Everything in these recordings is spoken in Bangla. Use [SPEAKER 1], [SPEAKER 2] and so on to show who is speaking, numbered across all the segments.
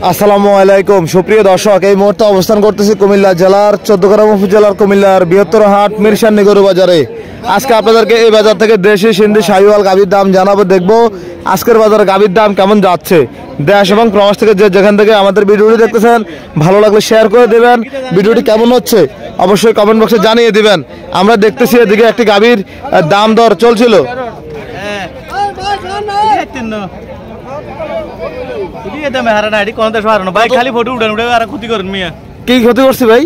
[SPEAKER 1] আসসালামু আলাইকুম সুপ্রিয় দর্শক, এই মুহূর্তে অবস্থান করতেছি কুমিল্লা জেলার 14 গ্রাম উপজেলার কুমিল্লার বৃহত্তর হাট মিরসান্নি গরু বাজারে। আজকে আপনাদেরকে এই বাজার থেকে দেশি সিন্ধি শাহিওয়াল গাভীর দাম জানাবো, দেখবো আজকের বাজারে গাভীর দাম কেমন যাচ্ছে। দেশ এবং প্রবাস থেকে যেখান থেকে আমাদের ভিডিওটি দেখতেছেন, ভালো লাগলে শেয়ার করে দেবেন। ভিডিওটি কেমন হচ্ছে অবশ্যই কমেন্ট বক্সে জানিয়ে দিবেন। আমরা দেখতেছি এদিকে একটি গাভীর দাম দর চলছিল। কি ক্ষতি করছি ভাই?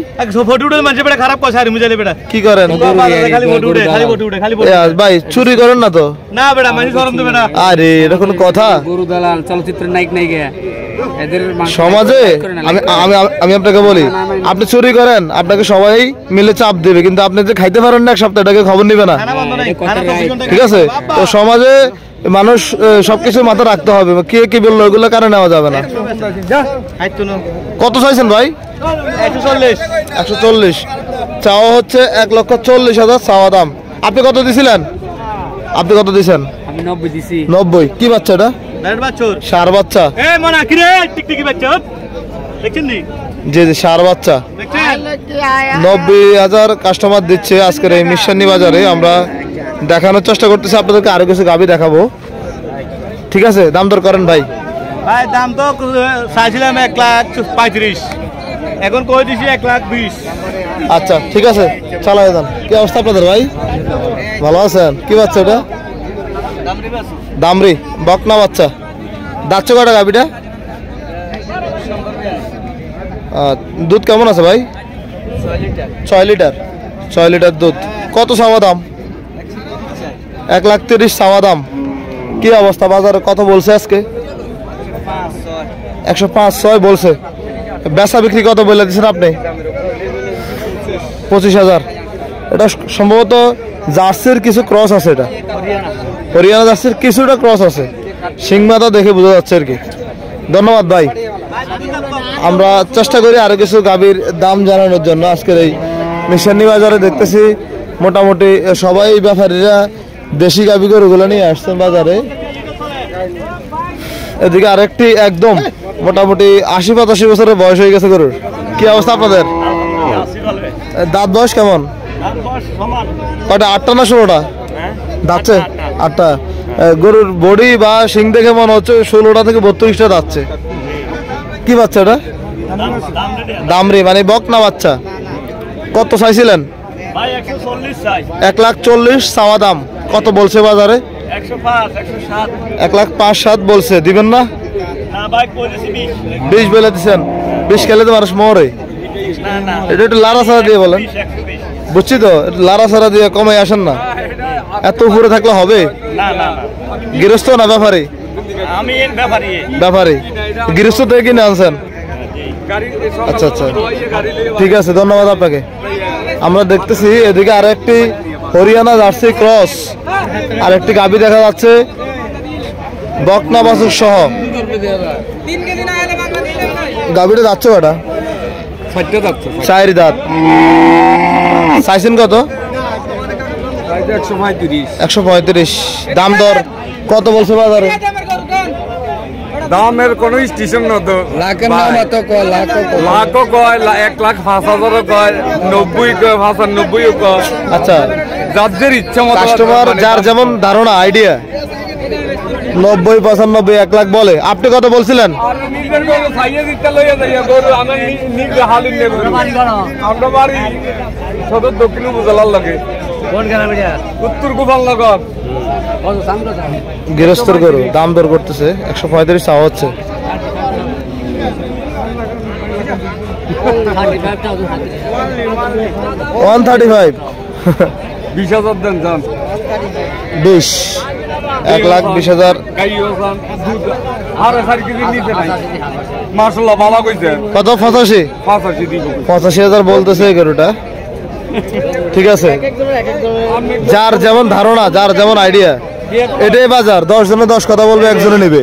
[SPEAKER 1] কি করেন ভাই? চুরি করেন না তো? আরে এটা কোনো কথা?
[SPEAKER 2] চলচ্চিত্রের নায়ক নায়িকা
[SPEAKER 1] সমাজে আমি আপনাকে বলি, আপনি চুরি করেন, আপনাকে সবাই মিলে চাপ দেবে, কিন্তু আপনি যে খাইতে পারেন না এক সপ্তাহ, এটাকে খবর নিবে না। ঠিক আছে? তো সমাজে মানুষ সবকিছু মাথা রাখতে হবে, কে কি বললো ওইগুলো কারণে নেওয়া যাবে না। কত চাইছেন ভাই? 140 চাওয়া হচ্ছে, 1,40,000 চাওয়া দাম। আপনি কত দিছিলেন? আপনি কত দিছেন? 90। কি বাচ্চা এটা? সার বাচ্চা। জি জি, সার বাচ্চা। 90,000 কাস্টমার দিচ্ছে আজকের এই মিরসান্নি বাজারে। আমরা দেখানোর চেষ্টা করতেছি আপনাদেরকে, আরো কিছু গাভী দেখাবো। ঠিক আছে, দাম দর করেন ভাই।
[SPEAKER 3] ভাই দাম তো চাইছিলাম 1,35,000, এখন কই দিছি 1,20,000।
[SPEAKER 1] আচ্ছা ঠিক আছে, চালাই যান। কি অবস্থা আপনাদের ভাই? ভালো আছেন? কি বাচ্চা এটা? দামরি বকনা বাচ্চা। দাচ্ছে কটা গাভীটা? দুধ কেমন আছে ভাই? 6 লিটার। 6 লিটার দুধ। কত চাওয়া দাম? 1,30,000 চাওয়া দাম। কি অবস্থা বাজারে? কত বলছে আজকে? 105-6 বলছে। বেচা বিক্রি কত বলে দিচ্ছেন আপনি? 25,000। এটা সম্ভবত জার্সির কিছু ক্রস আছে, এটা হরিয়ানা জার্সির কিছুটা ক্রস আছে, সিংমাতা দেখে বোঝা যাচ্ছে আর কি। ধন্যবাদ ভাই। আমরা চেষ্টা করি আরো কিছু গাভীর দাম জানানোর জন্য। আজকের এই মিরসান্নি বাজারে দেখতেছি মোটামুটি সবাই ব্যাপারীরা দেশি গাভী গরুগুলো নিয়ে আসছেন বাজারে। এদিকে আরেকটি একদম মোটামুটি 80-85 বছরের বয়স হয়ে গেছে গরুর। কি অবস্থা আপনাদের? দাঁত বয়স কেমন? কয়টা? 8টা না 16টা দাঁতছে? 8টা। গরুর বডি বা শিং দেখে মনে হচ্ছে 16টা থেকে 32টা দাঁতছে। কি বাচ্চা এটা? দামরি মানে বকনা বাচ্চা। কত চাইছিলেন? 1,40,000 চাওয়া দাম। কত বলছে বাজারে? 1,05-1,07 বলছে। দিবেন না? 20 বলে দিচ্ছেন। 20 খেলে তো মানুষ মরে। এটা একটু লাড়া ছাড়া দিয়ে বলেন। বুঝছি তো, লাড়া ছাড়া দিয়ে কমে আসেন না, এত উপরে থাকলে হবে? গৃহস্থ না ব্যাপারী? ব্যাপারী। গৃহস্থ থেকে কিনে আনছেন? আচ্ছা আচ্ছা, ঠিক আছে, ধন্যবাদ আপনাকে। আমরা দেখতেছি এদিকে আরো একটি হরিয়ানা জার্সি ক্রস আর একটি গাভী দেখা যাচ্ছে বকনা বাছুর সহ। গাভীটা যাচ্ছে কটা? 4 দাঁত। চাইছেন কত? 135। দাম দর কত বলছে বাজারে?
[SPEAKER 4] দামের কোন স্টেশন না তো, লাখো কয়, 1,05,000 কয়, 90 কয়, 95 কয়।
[SPEAKER 1] আচ্ছা,
[SPEAKER 4] যাদের ইচ্ছা মতো
[SPEAKER 1] কাস্টমার যার যেমন ধারণা আইডিয়া 90, 95, 1 লাখ বলে। আপনি কত বলছিলেন?
[SPEAKER 4] আমরা বাড়ি সদর দক্ষিণ উপজেলার লাগে, উত্তর গোপালনগর।
[SPEAKER 1] গৃহস্থর গরু দাম দর করতেছে 135 চাওয়া হচ্ছে। 135।
[SPEAKER 4] 20,000 দেন যান।
[SPEAKER 1] 20, 1,20,000।
[SPEAKER 4] মাশাআল্লাহ ভালো কইছে।
[SPEAKER 1] কত? 85,000 বলতেছে এই গরুটা। ঠিক আছে, যার যেমন ধারণা, যার যেমন আইডিয়া, এটাই বাজার। 10 জনে 10 কথা বলবে, একজনে নেবে।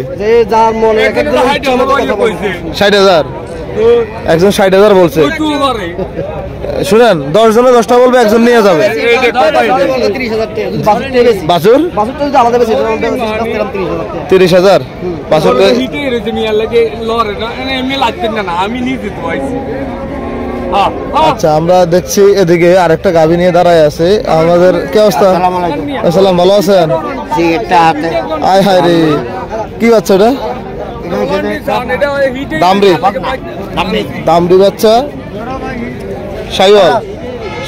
[SPEAKER 1] 60,000। একজন 60,000 বলছে। শুনেন 10 জনে 10টা বলবে, একজন নিয়ে যাবে। বাছুর 30,000 বাছুর। আচ্ছা, আমরা দেখছি এদিকে আরেকটা গাভী নিয়ে দাঁড়ায় আছে আমাদের। কি অবস্থা? আসসালাম, ভালো আছেন? আয় হায় রে, কি বাচ্চা এটা? দামরি বাচ্চা,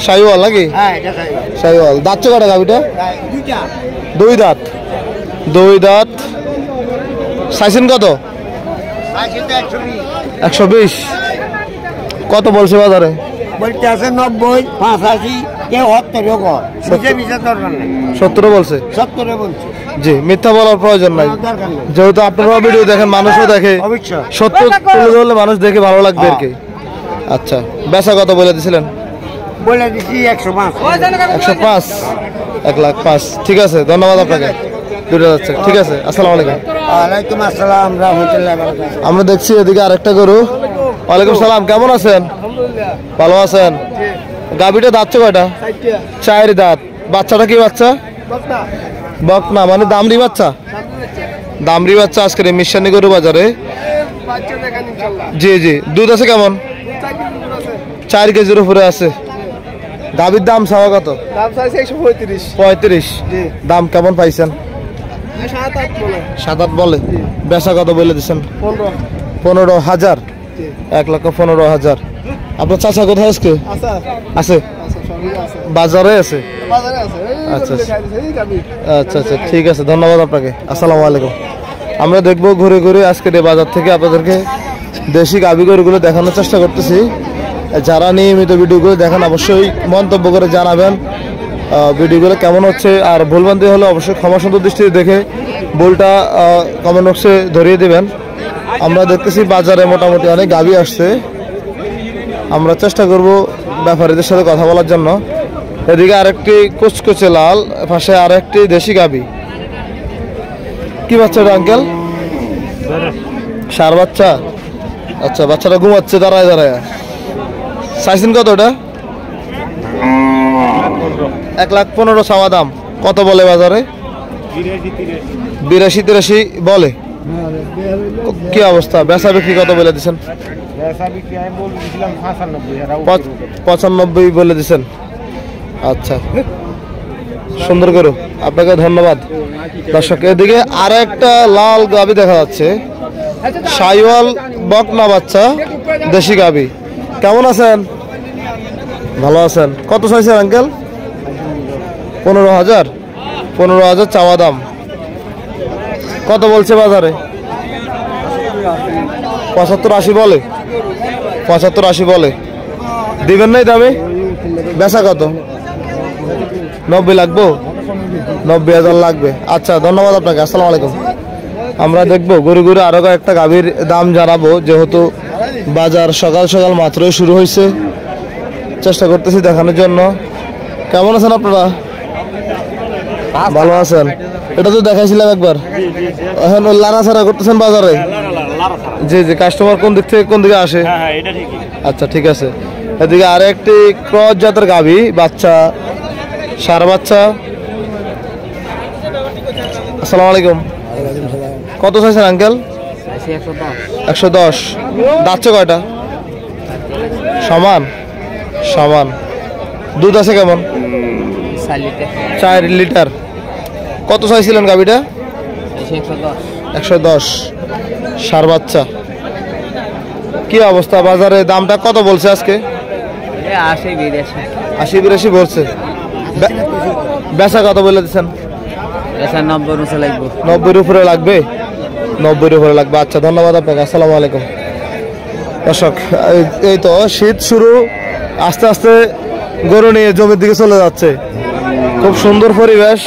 [SPEAKER 1] শাহিওয়াল নাকি? শাহিওয়াল। দাঁত কটা গাভীটা? 2 দাঁত। 2 দাঁত। চাইছেন কত? 120। কত বলছে বাজারে?
[SPEAKER 5] বলতে আছে 90, 85, কেউ 70
[SPEAKER 1] বলছে।
[SPEAKER 5] 70 বলছে।
[SPEAKER 1] জি, মিথ্যা বলার প্রয়োজন নাই, যেহেতু আপনারা ভিডিও দেখেন, মানুষও দেখে। সত্য তুলে ধরলে মানুষ দেখে ভালো লাগবে আর কি। আচ্ছা, বেচা কত বলে দিছিলেন?
[SPEAKER 5] বলে দিছি 105।
[SPEAKER 1] 105, 1,05,000। ঠিক আছে, ধন্যবাদ আপনাকে। দুটো যাচ্ছে, ঠিক আছে। আসসালামু আলাইকুম।
[SPEAKER 5] ওয়ালাইকুম আসসালাম রাহমাতুল্লাহি ওয়া বারাকাতুহু।
[SPEAKER 1] আমরা দেখছি এদিকে আরেকটা গরু। ওয়ালাইকুম সালাম, কেমন আছেন? ভালো আছেন? গাভীটা দাঁতছে কয়টা? 4 দাঁত। বাচ্চাটা কি বাচ্চা? বকনা, মানে দামরি বাচ্চা। দামরি বাচ্চা আজকের এই মিশানি গরু বাজারে। জি জি, দুধ আছে কেমন? 4 কেজির উপরে আছে। গাভীর দাম চাওয়া কত? 35। দাম কেমন পাইছেন? 7-8 বলে। বেচা কত বলে দিচ্ছেন? 15,000। 1,15,000। আপনার চাচা কোথায় আজকে আছে? বাজারে আছে। আচ্ছা আচ্ছা আচ্ছা, ঠিক আছে, ধন্যবাদ আপনাকে। আসসালামু আলাইকুম। আমরা দেখবো ঘুরে ঘুরে আজকের এই বাজার থেকে আপনাদেরকে দেশি গাভী গরুগুলো দেখানোর চেষ্টা করতেছি। যারা নিয়মিত ভিডিওগুলো দেখেন অবশ্যই মন্তব্য করে জানাবেন ভিডিওগুলো কেমন হচ্ছে, আর ভুলভ্রান্তি হলে অবশ্যই ক্ষমা সুন্দর দৃষ্টিতে দেখে ভুলটা কমেন্ট বক্সে ধরিয়ে দেবেন। আমরা দেখতেছি বাজারে মোটামুটি অনেক গাভী আসছে। আমরা চেষ্টা করব ব্যাপারীদের সাথে কথা বলার জন্য। এদিকে আরেকটি কুচকুচে লাল, পাশে আরেকটি দেশি গাভী। কি বাচ্চা এটা আঙ্কেল? ষাঁড় বাচ্চা। আচ্ছা, বাচ্চাটা ঘুমাচ্ছে দাঁড়ায় দাঁড়ায়। চাইছেন কত ওটা? 1,15,000 চাওয়া দাম। কত বলে বাজারে? 82-83 বলে। কি অবস্থা? বেচা বিক্রি কত বলে দিচ্ছেন? 95 বলে দিচ্ছেন। আচ্ছা, সুন্দর করো, আপনাকে ধন্যবাদ। দর্শক, এদিকে আর একটা লাল গাভী দেখা যাচ্ছে, শাহিওয়াল বকনা বাচ্চা, দেশি গাভী। কেমন আছেন? ভালো আছেন? কত চাইছেন আঙ্কেল? 15,000। 15,000 চাওয়া দাম। কত বলছে বাজারে? 75-80 বলে। 75-80 বলে। দিবেন নাই দামে? বেচা কত? 90 লাগবো? 90,000 লাগবে। আচ্ছা, ধন্যবাদ আপনাকে। আসসালামু আলাইকুম। আমরা দেখবো ঘুরে ঘুরে আরো একটা গাভীর দাম জানাবো, যেহেতু বাজার সকাল সকাল মাত্রই শুরু হয়েছে। চেষ্টা করতেছি দেখানোর জন্য। কেমন আছেন আপনারা? ভালো আছেন? এটা তো দেখাইছিলাম একবার। এখন লাড়াছাড়া করতেছেন বাজারে? জি জি, কাস্টমার কোন দিক থেকে কোন দিকে আসে? আচ্ছা, ঠিক আছে। এদিকে আর একটি ক্রস জাতের গাভী বাচ্চা, ষাঁড় বাচ্চা। আসসালামু আলাইকুম। কত চাইছেন আঙ্কেল? 110। দাঁতছে কয়টা? সমান সমান। দুধ আছে কেমন? 4 লিটার। কত চাইছিলেন গাভীটা? 110। ষাঁড় বাচ্চা। কি অবস্থা বাজারে? দামটা কত বলছে আজকে? 80-82 বলছে। বেচা কত বলে দিচ্ছেন? 90-এর উপরে লাগবে। 90-এর উপরে লাগবে। আচ্ছা, ধন্যবাদ আপনাকে। আসসালামু আলাইকুম। দর্শক, এই তো শীত শুরু, আস্তে আস্তে গরু নিয়ে জমির দিকে চলে যাচ্ছে। খুব সুন্দর পরিবেশ,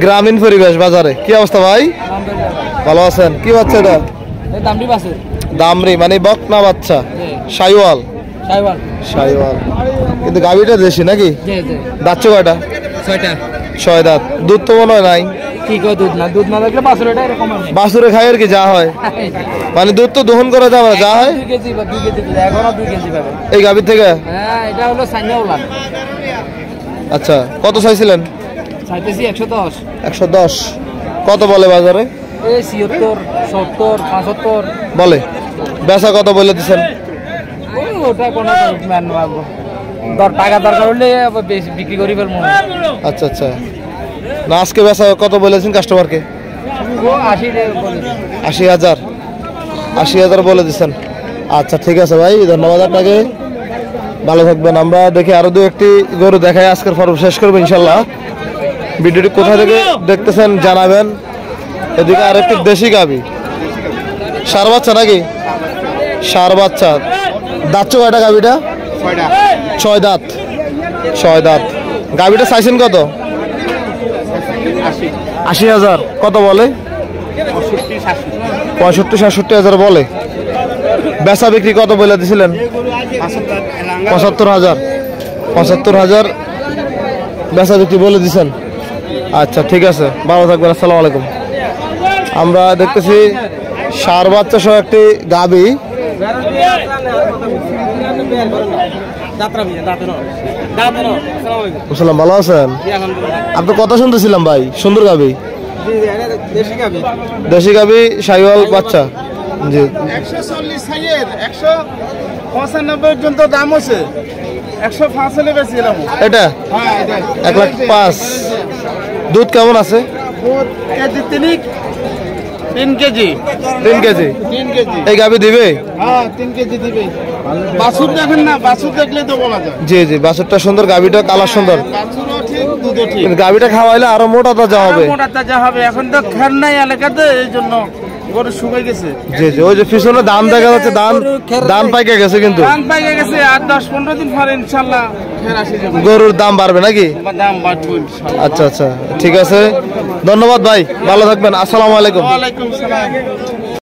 [SPEAKER 1] গ্রামীণ পরিবেশ বাজারে। কি অবস্থা ভাই? ভালো আছেন? কি বাচ্চা এটা? দামরি, মানে বকনা বাচ্চা, শাহিওয়াল। শাহিওয়াল, কিন্তু গাভীটা দেশি নাকি? দাঁতছে কয়টা? 6 দাঁত। দুধ তো মনে হয় নাই।
[SPEAKER 2] কি কয় দুধ না লাগলে বাছুর এটা এরকম হবে।
[SPEAKER 1] বাছুরে খায় আর কি যা হয়, মানে দুধ তো দহন করা যাবে না, যা হয়
[SPEAKER 2] 2 কেজি বা 2 কেজি দুধ, এখনো 2 কেজি পাবে।
[SPEAKER 1] এই গাভীর থেকে।
[SPEAKER 2] হ্যাঁ, এটা হলো সাইনা উলান।
[SPEAKER 1] আচ্ছা, কত চাইছিলেন?
[SPEAKER 2] চাইতেছি 110।
[SPEAKER 1] 110। কত বলে বাজারে?
[SPEAKER 2] এই 76, 70, 75
[SPEAKER 1] বলে। বেচা কত বলে দিচ্ছেন?
[SPEAKER 2] ওই ওটা কোনো ম্যান পাবো। টাকা দরকার হলে আবার বেশি বিক্রি করি ফেলবো।
[SPEAKER 1] আচ্ছা আচ্ছা, না আজকে বেচা কত বলেছেন কাস্টমারকে?
[SPEAKER 2] ও 80 বলে।
[SPEAKER 1] 80,000। 80,000 বলে দিচ্ছেন। আচ্ছা ঠিক আছে ভাই, ধন্যবাদ আপনাকে, ভালো থাকবেন। আমরা দেখি আরো দু একটি গরু দেখাই, আজকের পর্ব শেষ করবো ইনশাল্লাহ। ভিডিওটি কোথা থেকে দেখতেছেন জানাবেন। এদিকে আরেকটি দেশি গাভী, সার বাচ্চা নাকি? সার বাচ্চা। দাঁত কয়টা গাভীটা? 6 দাঁত। 6 দাঁত। গাভীটা চাইছেন কত? 80,000। কত বলে? 65-67,000 বলে। বেচা বিক্রি কত বলে দিছিলেন? 75,000। 75,000 বেচা বিক্রি বলে দিছেন। আচ্ছা ঠিক আছে, ভালো থাকবেন, আসসালামু আলাইকুম। আমরা দেখতেছি সার বাচ্চা সহ একটি গাভী। বুঝলাম, ভালো আছেন? আপনি কথা শুনতেছিলাম ভাই, সুন্দর গাভী, দেশি গাভী, শাহিওয়াল বাচ্চা। জি,
[SPEAKER 3] 140 সাইয়ের 195 পর্যন্ত দাম আছে। 105 হলে বেশিলাম।
[SPEAKER 1] এটা
[SPEAKER 3] হ্যাঁ, এটা
[SPEAKER 1] 1,05,000। দুধ কেমন আছে?
[SPEAKER 3] KG 3 KG.
[SPEAKER 1] 3 কেজি।
[SPEAKER 3] 3 কেজি।
[SPEAKER 1] এই গাভী দিবে?
[SPEAKER 3] হ্যাঁ, 3 কেজি দিবে। বাছুর দেখেন না, বাছুর দেখলে তো বলা যায়।
[SPEAKER 1] জি জি, বাছুরটা সুন্দর, গাভীটা কালার সুন্দর,
[SPEAKER 3] বাছুরও ঠিক, দুধও ঠিক।
[SPEAKER 1] কিন্তু গাভীটা খাওয়াইলে আরো মোটা তাজা হবে।
[SPEAKER 3] মোটা তাজা হবে। এখন তো খের নাই এলাকাতে, এই জন্য গরু শুকিয়ে গেছে।
[SPEAKER 1] জি জি, ওই যে পিছনে ধান দেখা যাচ্ছে, ধান পাইকে গেছে, কিন্তু
[SPEAKER 3] দাম পাইয়ে গেছে। আর 10-15 দিন পরে ইনশাল্লাহ খের আসে যাবে।
[SPEAKER 1] গরুর দাম বাড়বে নাকি?
[SPEAKER 3] দাম বাড়বে ইনশাল্লাহ।
[SPEAKER 1] আচ্ছা আচ্ছা, ঠিক আছে, ধন্যবাদ ভাই, ভালো থাকবেন, আসসালামু আলাইকুম।
[SPEAKER 3] ওয়ালাইকুম সালাম।